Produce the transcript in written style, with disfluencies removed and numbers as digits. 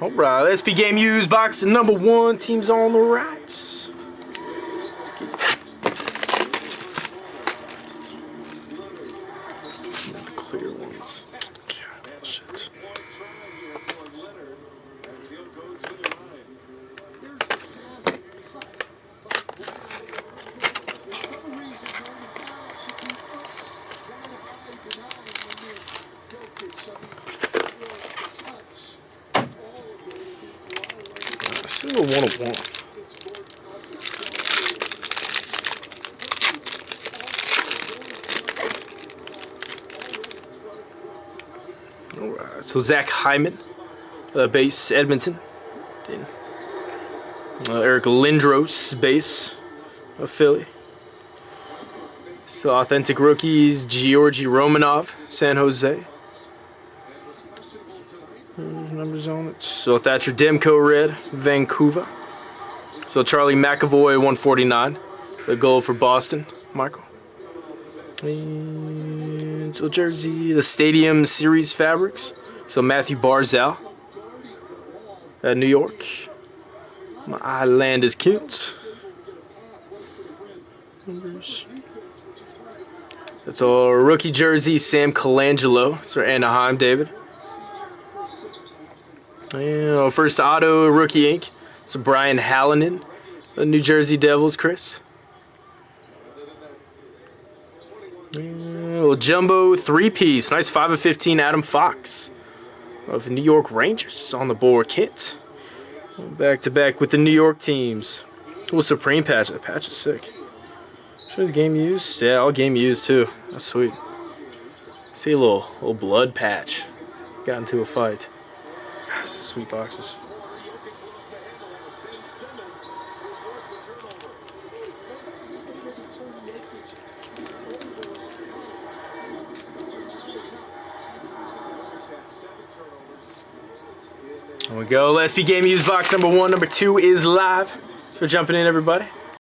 Alright, SP Game Used box number 1. Teams on the right. Let's get the clear ones. God, shit. Single 1 of 1. Alright, so Zach Hyman, base Edmonton. Then Eric Lindros, base of Philly. So authentic rookies, Georgi Romanov, San Jose. Numbers on it. So Thatcher Demko, red, Vancouver. So Charlie McAvoy, 149. So goal for Boston, Michael. And the jersey, the Stadium Series fabrics. So Matthew Barzal at New York. My island is cute. Numbers. That's a rookie jersey, Sam Colangelo. It's for Anaheim, David. And first auto rookie ink. So Brian Hallinan, the New Jersey Devils, Chris. And a little jumbo 3-piece. Nice 5 of 15 Adam Fox of the New York Rangers on the board kit. Back to back with the New York teams. Little Supreme patch. That patch is sick. Shows game used. Yeah, all game used too. That's sweet. See a little blood patch. Got into a fight. This is sweet boxes. There we go. SP Game Used box number 1. Number 2 is live. So we're jumping in, everybody.